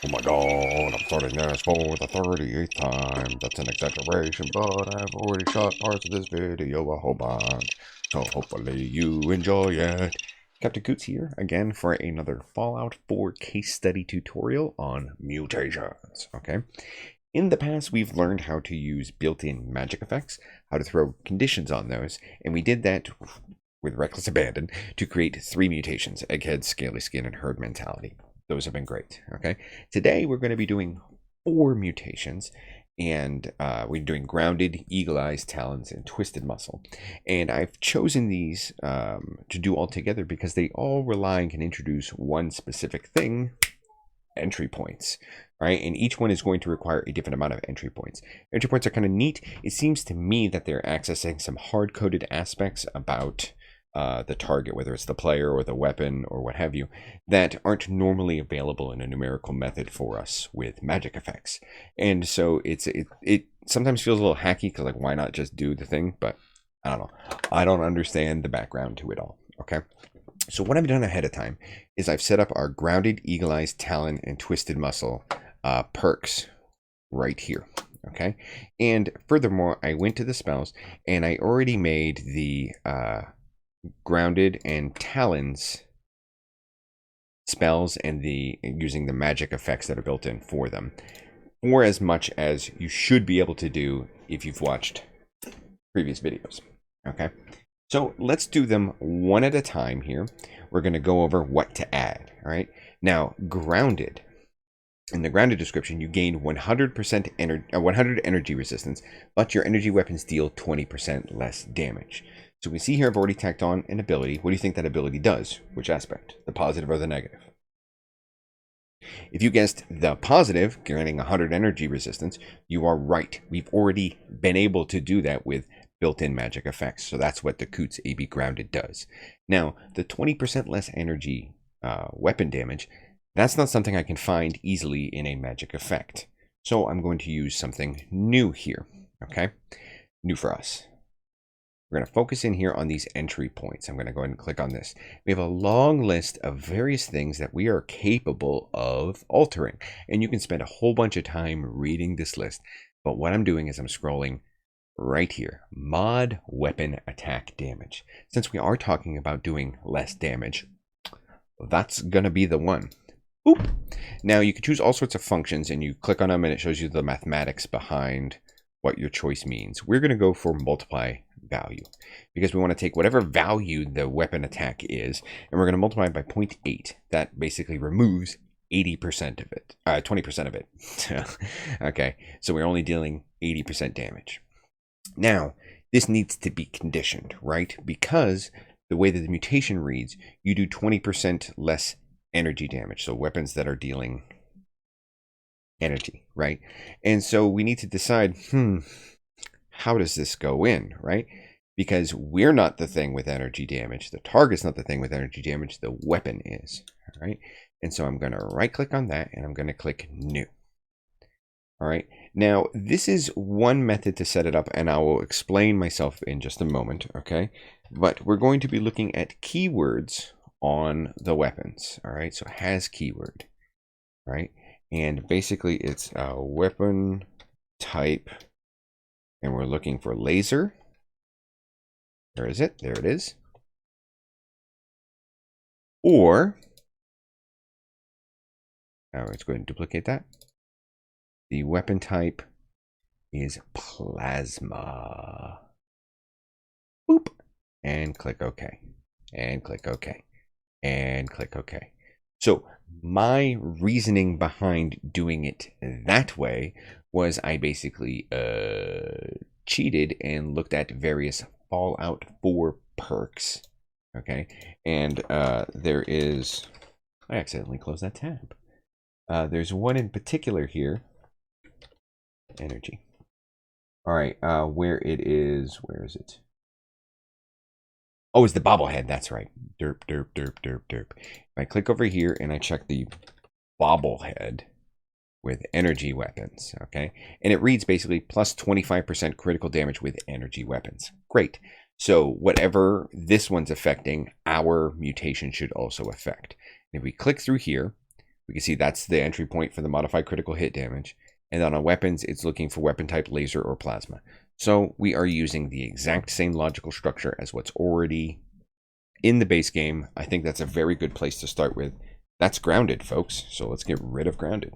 Oh my god, I'm starting this for the 38th time. That's an exaggeration, but I've already shot parts of this video a whole bunch. So hopefully you enjoy it. Captain Coots here again for another Fallout 4 case study tutorial on mutations. Okay. In the past, we've learned how to use built-in magic effects, how to throw conditions on those, and we did that with reckless abandon to create 3 mutations: Egghead, Scaly Skin, and Herd Mentality. Those have been great. Okay, today we're going to be doing 4 mutations, and we're doing Grounded, Eagle Eyes, Talons, and Twisted Muscle. And I've chosen these to do all together because they all rely and can introduce one specific thing: entry points. Right, and each one is going to require a different amount of entry points. Entry points are kind of neat. It seems to me that they're accessing some hard-coded aspects about the target, whether it's the player or the weapon or what have you, that aren't normally available in a numerical method for us with magic effects. And so it sometimes feels a little hacky because, like, why not just do the thing? But I don't know. I don't understand the background to it all. Okay. So what I've done ahead of time is I've set up our Grounded, Eagle Eyes, Talon, and Twisted Muscle perks right here. Okay. And furthermore, I went to the spells and I already made the Grounded and Talons spells and using the magic effects that are built in for them, or as much as you should be able to do if you've watched previous videos. Okay, so let's do them one at a time here. We're going to go over what to add. All right, now Grounded. In the Grounded description, you gain 100% 100 energy resistance, but your energy weapons deal 20% less damage. So we see here I've already tacked on an ability. What do you think that ability does? Which aspect? The positive or the negative? If you guessed the positive, granting 100 energy resistance, you are right. We've already been able to do that with built-in magic effects. So that's what the Coots AB Grounded does. Now, the 20% less energy weapon damage, that's not something I can find easily in a magic effect. So I'm going to use something new here. Okay? New for us. We're going to focus in here on these entry points. I'm going to go ahead and click on this. We have a long list of various things that we are capable of altering. And you can spend a whole bunch of time reading this list. But what I'm doing is I'm scrolling right here. Mod weapon attack damage. Since we are talking about doing less damage, that's going to be the one. Oop. Now you can choose all sorts of functions and you click on them and it shows you the mathematics behind what your choice means. We're going to go for multiply value because we want to take whatever value the weapon attack is and we're going to multiply it by 0.8. That basically removes 80% of it, 20% of it. Okay, so we're only dealing 80% damage. Now, this needs to be conditioned, right? Because the way that the mutation reads, you do 20% less energy damage. So weapons that are dealing energy, right? And so we need to decide, how does this go in, right? Because we're not the thing with energy damage. The target's not the thing with energy damage. The weapon is, all right? And so I'm going to right click on that and I'm going to click new. All right. Now, this is one method to set it up and I will explain myself in just a moment, okay? But we're going to be looking at keywords on the weapons, all right? So has keyword, right? And basically it's a weapon type and we're looking for laser. Where is it? There it is. Or, now let's go ahead and duplicate that. The weapon type is plasma. Boop. And click OK. And click OK. And click OK. So my reasoning behind doing it that way was I basically cheated and looked at various Fallout 4 perks. Okay. And there is, I accidentally closed that tab. There's one in particular here. Energy. All right, where it is, where is it? Oh, it's the bobblehead. That's right. Derp, derp, derp, derp, derp. If I click over here and I check the bobblehead with energy weapons, okay, and it reads basically plus 25% critical damage with energy weapons. Great. So whatever this one's affecting, our mutation should also affect. And if we click through here, We can see that's the entry point for the modified critical hit damage. And then on weapons, it's looking for weapon type laser or plasma. So we are using the exact same logical structure as what's already in the base game. I think that's a very good place to start with. That's grounded, folks. So let's get rid of grounded.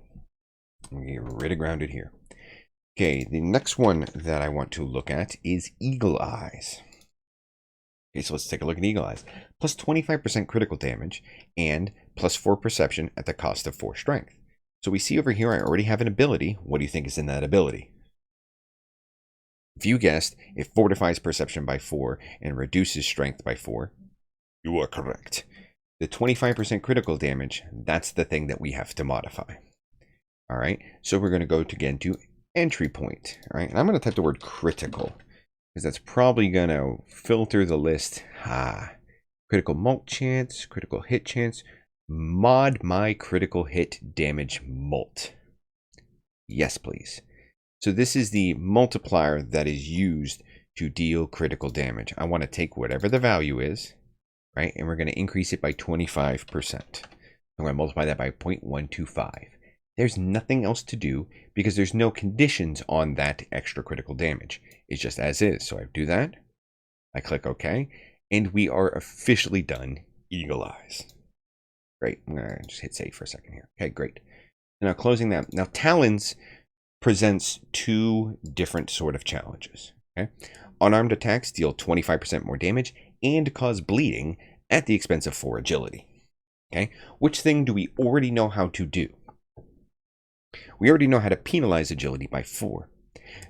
Get rid of grounded here. Okay, the next one that I want to look at is Eagle Eyes. Okay, so let's take a look at Eagle Eyes. Plus 25% critical damage and plus 4 perception at the cost of 4 strength. So we see over here I already have an ability. What do you think is in that ability? If you guessed, it fortifies perception by 4 and reduces strength by 4. You are correct. The 25% critical damage, that's the thing that we have to modify. All right, so we're going to go again to entry point. All right, and I'm going to type the word critical, because that's probably going to filter the list. Critical mult chance, critical hit chance, mod my critical hit damage mult. Yes, please. So this is the multiplier that is used to deal critical damage. I want to take whatever the value is, right, and we're going to increase it by 25%. I'm going to multiply that by 0.125. There's nothing else to do because there's no conditions on that extra critical damage. It's just as is. So I do that. I click OK. And we are officially done Eagle Eyes. Great. I'm going to just hit save for a second here. Okay, great. Now closing that. Now Talons presents 2 different sort of challenges. Okay? Unarmed attacks deal 25% more damage and cause bleeding at the expense of 4 agility. Okay? Which thing do we already know how to do? We already know how to penalize agility by 4.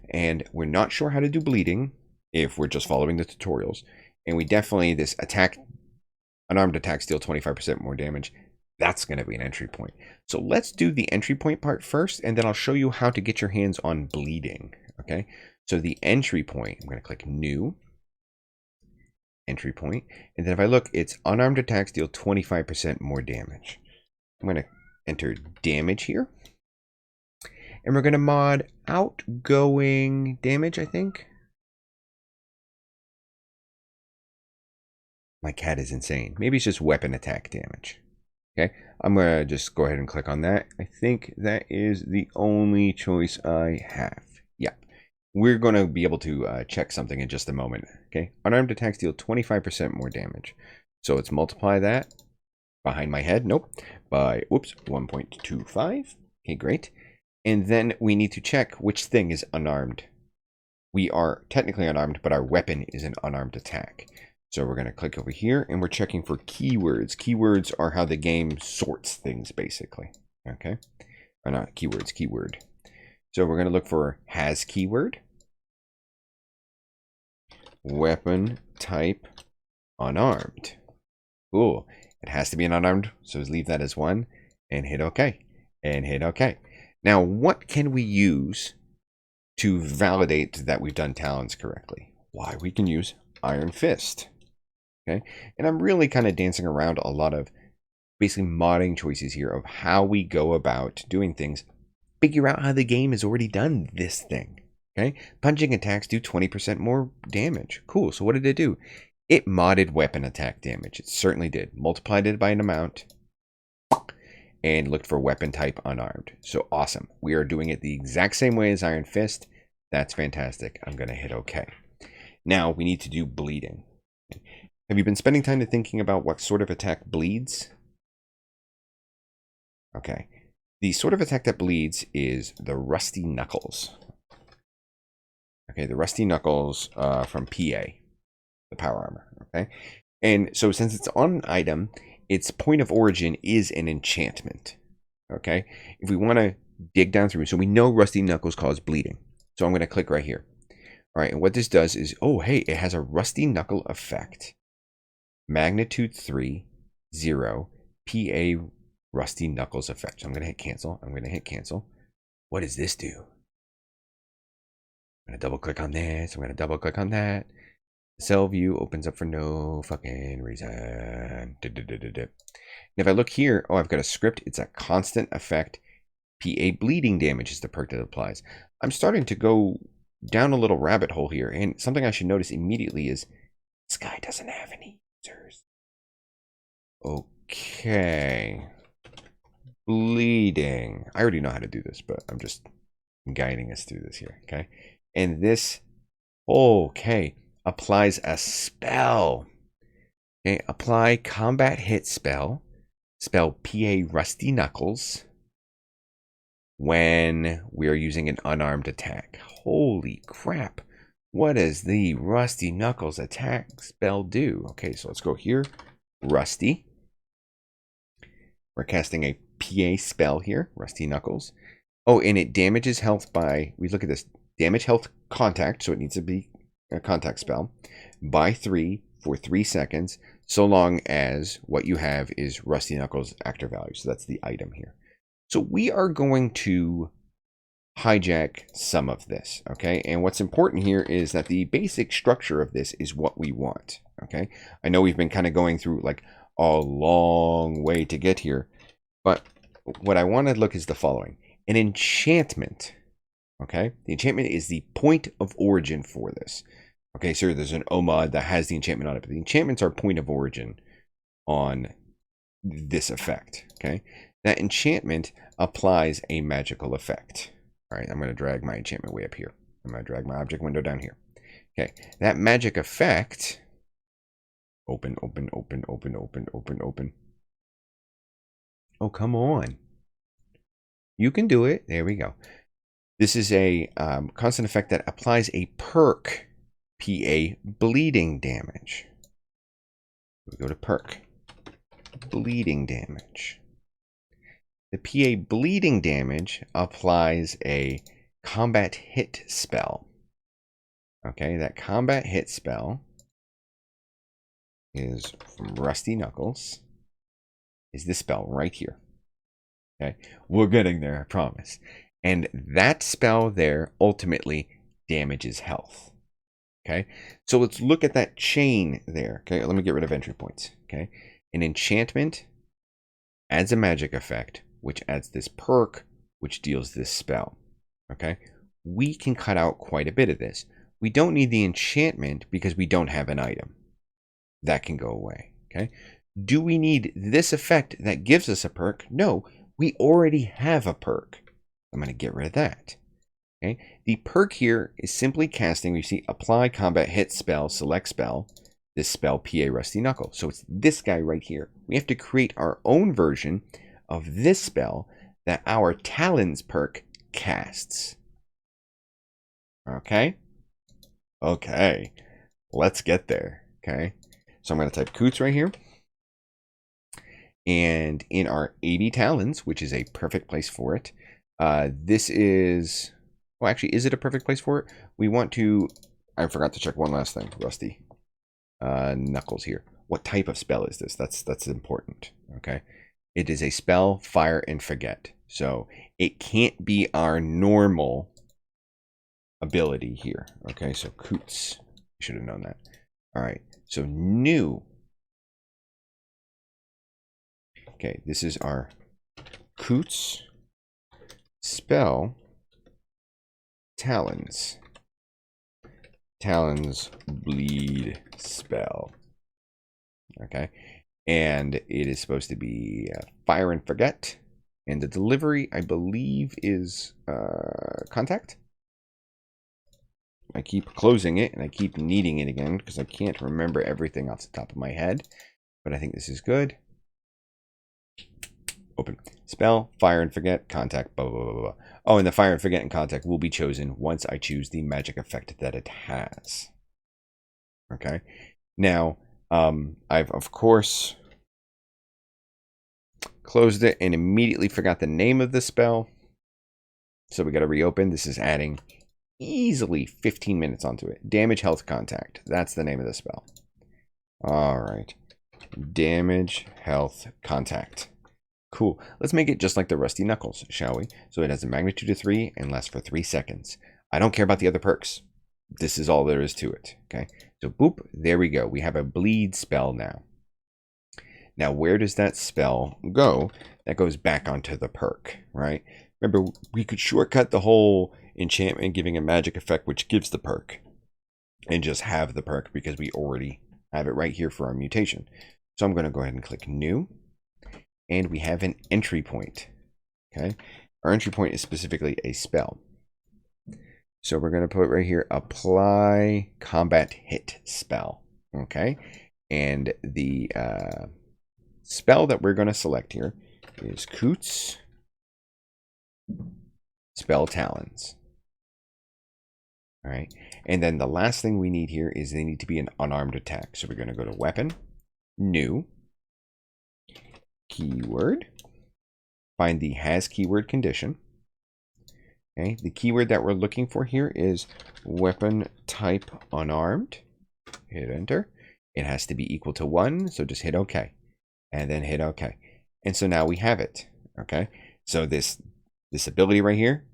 And we're not sure how to do bleeding if we're just following the tutorials. And we definitely, this attack, unarmed attacks deal 25% more damage. That's going to be an entry point. So let's do the entry point part first, and then I'll show you how to get your hands on bleeding. Okay, so the entry point, I'm going to click new, entry point, and then if I look, it's unarmed attacks deal 25% more damage. I'm going to enter damage here. And we're going to mod outgoing damage, I think. My cat is insane. Maybe it's just weapon attack damage. Okay, I'm going to just go ahead and click on that. I think that is the only choice I have. Yeah, we're going to be able to check something in just a moment. Okay, unarmed attacks deal 25% more damage. So let's multiply that behind my head. Nope. By, 1.25. Okay, great. And then we need to check which thing is unarmed. We are technically unarmed, but our weapon is an unarmed attack. So we're going to click over here and we're checking for keywords. Keywords are how the game sorts things, basically. Okay. Or not keywords, keyword. So we're going to look for has keyword. Weapon type unarmed. Cool. It has to be an unarmed. So leave that as 1 and hit OK. And hit OK. Now, what can we use to validate that we've done Talons correctly? Why, we can use Iron Fist. Okay, and I'm really kind of dancing around a lot of basically modding choices here of how we go about doing things. Figure out how the game has already done this thing. Okay, punching attacks do 20% more damage. Cool, so what did it do? It modded weapon attack damage. It certainly did. Multiplied it by an amount and looked for weapon type unarmed. So awesome. We are doing it the exact same way as Iron Fist. That's fantastic. I'm going to hit OK. Now we need to do bleeding. Have you been spending time thinking about what sort of attack bleeds? Okay. The sort of attack that bleeds is the Rusty Knuckles. Okay, the Rusty Knuckles from PA, the power armor. Okay. And so since it's on an item, its point of origin is an enchantment. Okay. If we want to dig down through, so we know Rusty Knuckles cause bleeding. So I'm going to click right here. All right. And what this does is, oh, hey, it has a Rusty Knuckle effect. Magnitude 3, 0, PA Rusty Knuckles effect. So I'm going to hit cancel. I'm going to hit cancel. What does this do? I'm going to double click on this. I'm going to double click on that. Cell view opens up for no fucking reason. And if I look here, oh, I've got a script. It's a constant effect. PA bleeding damage is the perk that applies. I'm starting to go down a little rabbit hole here. And something I should notice immediately is this guy doesn't have any users. Okay. bleeding. I already know how to do this, but I'm just guiding us through this here, okay? And this, okay, applies a spell. Okay, apply combat hit spell. Spell PA Rusty Knuckles when we are using an unarmed attack. Holy crap. What does the Rusty Knuckles attack spell do? Okay, so let's go here. Rusty. We're casting a PA spell here. Rusty Knuckles. Oh, and it damages health by, we look at this, damage health contact, so it needs to be a contact spell, by 3 for 3 seconds, so long as what you have is Rusty Knuckles active value. So that's the item here. So we are going to hijack some of this, okay? And what's important here is that the basic structure of this is what we want, okay? I know we've been kind of going through like a long way to get here, but what I want to look is the following. An enchantment, okay? The enchantment is the point of origin for this. Okay, so there's an OMOD that has the enchantment on it, but the enchantments are point of origin on this effect, okay? That enchantment applies a magical effect. All right, I'm going to drag my enchantment way up here. I'm going to drag my object window down here. Okay, that magic effect, open. Oh, come on. You can do it. There we go. This is a constant effect that applies a perk, PA bleeding damage. We go to perk, bleeding damage. The PA bleeding damage applies a combat hit spell. Okay, that combat hit spell is from Rusty Knuckles. Is this spell right here. Okay, we're getting there, I promise. And that spell there ultimately damages health. Okay, so let's look at that chain there. Okay, let me get rid of entry points. Okay, an enchantment adds a magic effect, which adds this perk, which deals this spell. Okay, we can cut out quite a bit of this. We don't need the enchantment because we don't have an item. That can go away. Okay, do we need this effect that gives us a perk? No, we already have a perk. I'm going to get rid of that. Okay, the perk here is simply casting. We see apply combat hit spell, select spell, this spell PA Rusty Knuckle. So it's this guy right here. We have to create our own version of this spell that our Talons perk casts. Okay? Okay. Let's get there. Okay? So I'm going to type Coots right here. And in our 80 Talons, which is a perfect place for it, this is... Well, actually, is it a perfect place for it? We want to... I forgot to check one last thing. Rusty Knuckles here. What type of spell is this? That's important. Okay. It is a spell, fire, and forget. So it can't be our normal ability here. Okay, so Coots. You should have known that. All right, so new. Okay, this is our Coots spell, Talons. Talons bleed spell. Okay. And it is supposed to be fire and forget. And the delivery, I believe, is contact. I keep closing it and I keep needing it again because I can't remember everything off the top of my head. But I think this is good. Open. Spell, fire and forget, contact, blah, blah, blah, blah. Oh, and the fire and forget and contact will be chosen once I choose the magic effect that it has. Okay. Now, I've, of course, closed it and immediately forgot the name of the spell. So we got to reopen. This is adding easily 15 minutes onto it. Damage, health, contact. That's the name of the spell. All right. Damage, health, contact. Cool. Let's make it just like the Rusty Knuckles, shall we? So it has a magnitude of 3 and lasts for 3 seconds. I don't care about the other perks. This is all there is to it. Okay. So boop, there we go. We have a bleed spell now. Now, where does that spell go? That goes back onto the perk, right? Remember, we could shortcut the whole enchantment giving a magic effect, which gives the perk, and just have the perk because we already have it right here for our mutation. So I'm going to go ahead and click New. And we have an entry point. Okay. Our entry point is specifically a spell. So we're going to put right here, apply combat hit spell. Okay. And the spell that we're going to select here is Coots Spell Talons. All right. And then the last thing we need here is they need to be an unarmed attack. So we're going to go to Weapon, New, Keyword, find the Has Keyword condition. Okay. The keyword that we're looking for here is Weapon Type Unarmed. Hit Enter. It has to be equal to 1, so just hit OK. And then hit OK. And so now we have it. Okay. So this ability right here,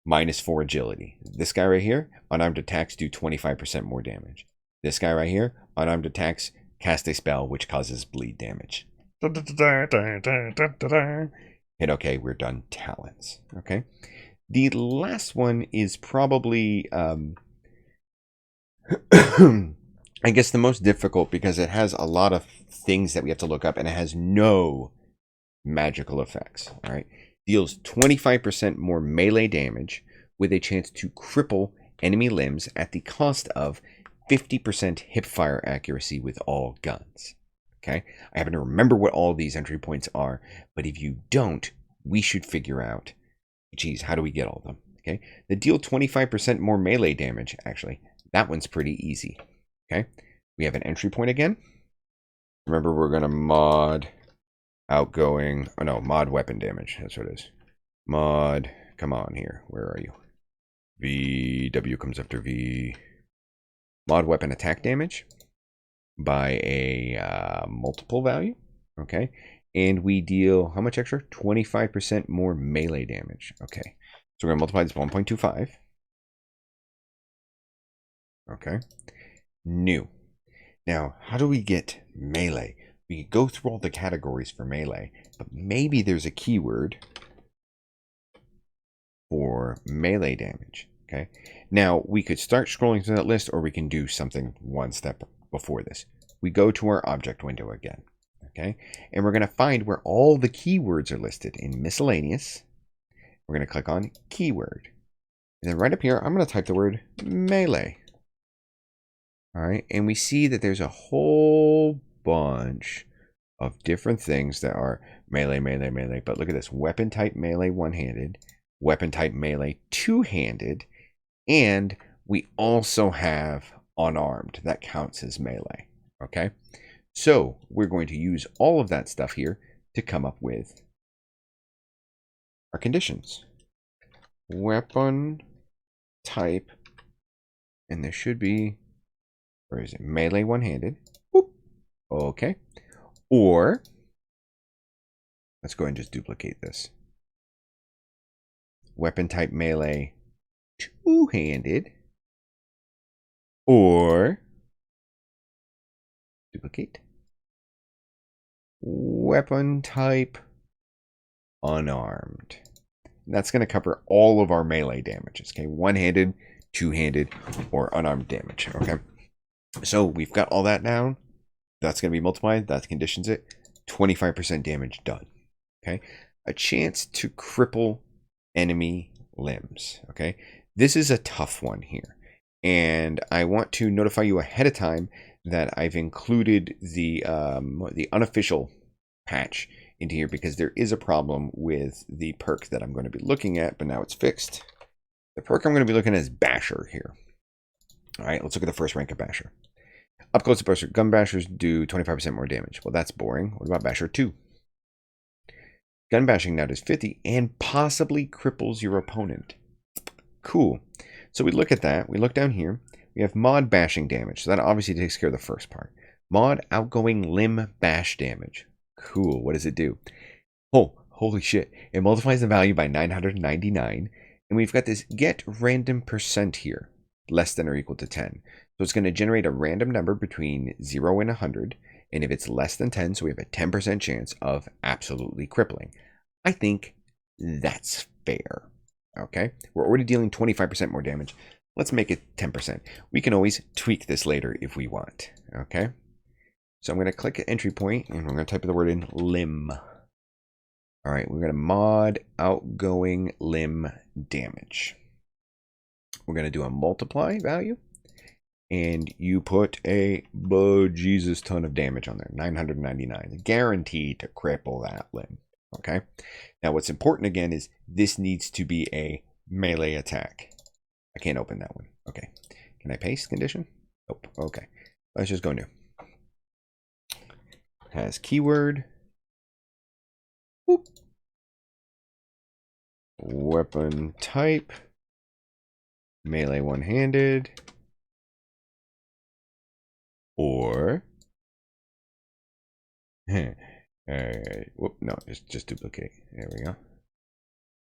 -4 agility. This guy right here, unarmed attacks do 25% more damage. This guy right here, unarmed attacks cast a spell which causes bleed damage. Hit OK, we're done. Talons. Okay. The last one is probably, I guess, the most difficult because it has a lot of things that we have to look up and it has no magical effects. All right. Deals 25% more melee damage with a chance to cripple enemy limbs at the cost of 50% hipfire accuracy with all guns. Okay. I happen to remember what all these entry points are, but if you don't, we should figure out, geez, how do we get all of them? Okay. The deal 25% more melee damage, actually, that one's pretty easy. Okay. We have an entry point again. Remember, we're going to mod outgoing, oh no, mod weapon damage. That's what it is. Mod, come on here. Where are you? V, W comes after V. Mod weapon attack damage by a multiple value. Okay. And we deal how much extra? 25% more melee damage. Okay. So we're going to multiply this by 1.25. Okay. New. Now, how do we get melee? We go through all the categories for melee, but maybe there's a keyword for melee damage. Okay. Now, we could start scrolling through that list, or we can do something one step before this. We go to our object window again. Okay. And we're going to find where all the keywords are listed in miscellaneous. We're going to click on keyword. And then right up here, I'm going to type the word melee. All right. And we see that there's a whole bunch of different things that are melee, melee, melee. But look at this. Weapon type melee one-handed. Weapon type melee two-handed. And we also have unarmed. That counts as melee. Okay. So we're going to use all of that stuff here to come up with our conditions. Weapon type, and there should be, where is it? Melee one-handed. Okay. Or, let's go ahead and just duplicate this. Weapon type melee two-handed. Or, duplicate. Weapon type unarmed. And that's going to cover all of our melee damages. Okay, one-handed, two-handed, or unarmed damage. Okay, so we've got all that down. That's going to be multiplied. That conditions it. 25% damage done. Okay, a chance to cripple enemy limbs. Okay, this is a tough one here, and I want to notify you ahead of time that I've included the unofficial patch into here because there is a problem with the perk that I'm going to be looking at, but now it's fixed. The perk I'm going to be looking at is Basher here. All right, let's look at the first rank of Basher. Up close to Basher, gun bashers do 25% more damage. Well, that's boring. What about Basher 2? Gun bashing now does 50 and possibly cripples your opponent. Cool. So we look at that. We look down here. We have mod bashing damage. So that obviously takes care of the first part. Mod outgoing limb bash damage. Cool. What does it do? Oh, holy shit. It multiplies the value by 999. And we've got this get random percent here. Less than or equal to 10. So it's going to generate a random number between 0 and 100. And if it's less than 10, so we have a 10% chance of absolutely crippling. I think that's fair. Okay. We're already dealing 25% more damage. Let's make it 10%. We can always tweak this later if we want. Okay. So I'm going to click entry point and I'm going to type the word in limb. All right, we're going to mod outgoing limb damage. We're going to do a multiply value. And you put a bejesus ton of damage on there. 999. Guaranteed to cripple that limb. Okay. Now what's important again is this needs to be a melee attack. I can't open that one. Okay. Can I paste condition? Nope. Okay. Let's just go new. Has keyword. Whoop. Weapon type. Melee one-handed. Or whoop, no, just duplicate. There we go.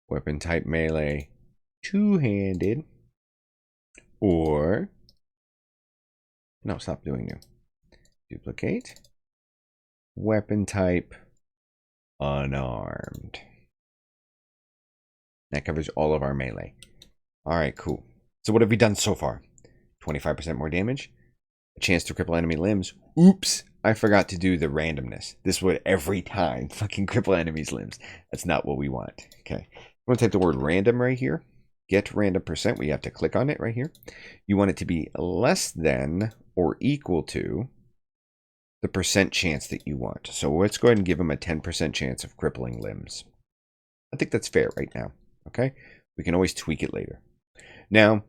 Weapon type melee two-handed. Or no, stop doing new. Duplicate. Weapon type unarmed. That covers all of our melee. Alright, cool. So what have we done so far? 25% more damage. A chance to cripple enemy limbs. Oops, I forgot to do the randomness. This would every time fucking cripple enemies' limbs. That's not what we want. Okay. I'm going to type the word random right here. Get random percent. We have to click on it right here. You want it to be less than or equal to the percent chance that you want. So let's go ahead and give them a 10% chance of crippling limbs. I think that's fair right now. Okay. We can always tweak it later. Now,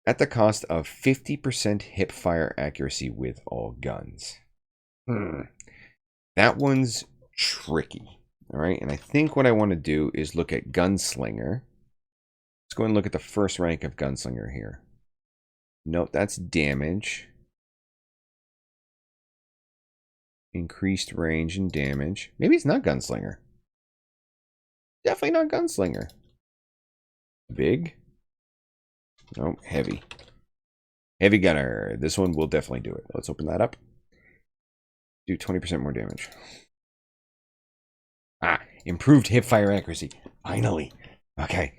at the cost of 50% hip fire accuracy with all guns. That one's tricky. All right. And I think what I want to do is look at Gunslinger. Let's go and look at the first rank of Gunslinger here. Nope, that's damage. Increased range and damage. Maybe it's not Gunslinger. Definitely not Gunslinger. Big. No, heavy. Heavy gunner. This one will definitely do it. Let's open that up. Do 20% more damage. Ah, improved hip fire accuracy. Finally. Okay.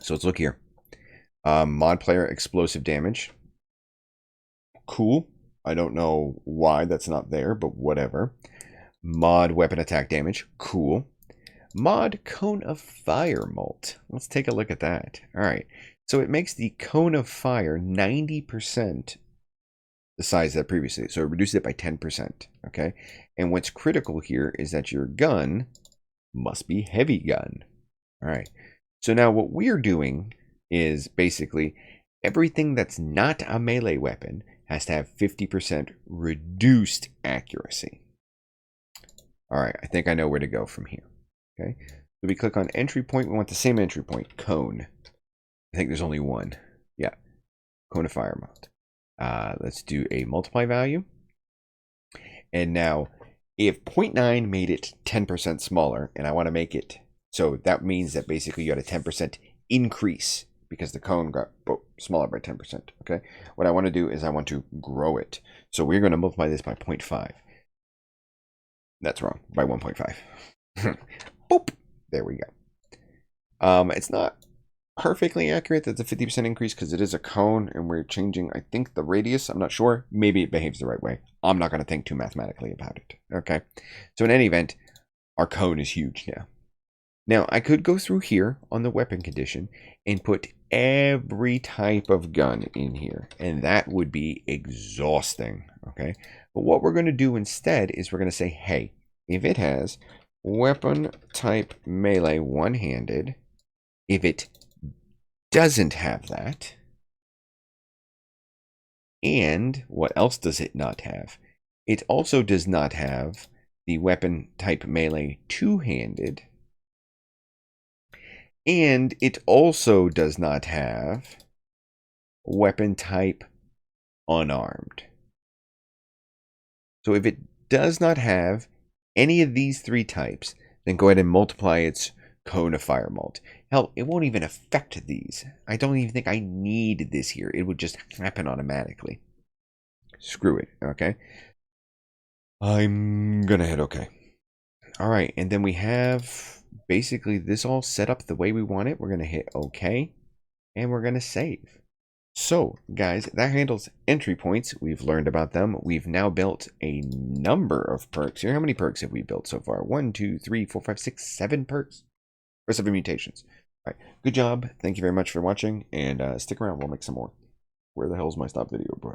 So let's look here. Mod player explosive damage. Cool. I don't know why that's not there, but whatever. Mod weapon attack damage. Cool. Mod cone of fire molt. Let's take a look at that. All right. So it makes the cone of fire 90% the size that previously. So it reduces it by 10%. Okay. And what's critical here is that your gun must be heavy gun. All right. So now what we're doing is basically everything that's not a melee weapon has to have 50% reduced accuracy. All right. I think I know where to go from here. Okay. So we click on entry point. We want the same entry point, cone. I think there's only one. Yeah. Cone of fire mode. Let's do a multiply value. And now, if 0.9 made it 10% smaller, and I want to make it, so that means that basically you had a 10% increase because the cone got smaller by 10%. Okay. What I want to do is I want to grow it. So we're going to multiply this by 0.5. That's wrong. By 1.5. Boop. There we go. It's not perfectly accurate. That's a 50% increase because it is a cone and we're changing, I think, the radius. I'm not sure. Maybe it behaves the right way. I'm not going to think too mathematically about it. Okay. So in any event, our cone is huge now. Now, I could go through here on the weapon condition and put every type of gun in here, and that would be exhausting. Okay. But what we're going to do instead is we're going to say, hey, if it has weapon type melee one-handed, if it doesn't have that, and what else does it not have? It also does not have the weapon type melee two-handed, and it also does not have weapon type unarmed. So if it does not have any of these three types, then go ahead and multiply its cone of fire molt. Hell, it won't even affect these. I don't even think I need this here. It would just happen automatically. Screw it, okay? I'm gonna hit okay. All right, and then we have basically this all set up the way we want it. We're gonna hit okay, and we're gonna save. So, guys, that handles entry points. We've learned about them. We've now built a number of perks here. How many perks have we built so far? 1, 2, 3, 4, 5, 6, 7 perks? Or 7 mutations. All right, good job. Thank you very much for watching, and stick around. We'll make some more. Where the hell's my stop video, bro?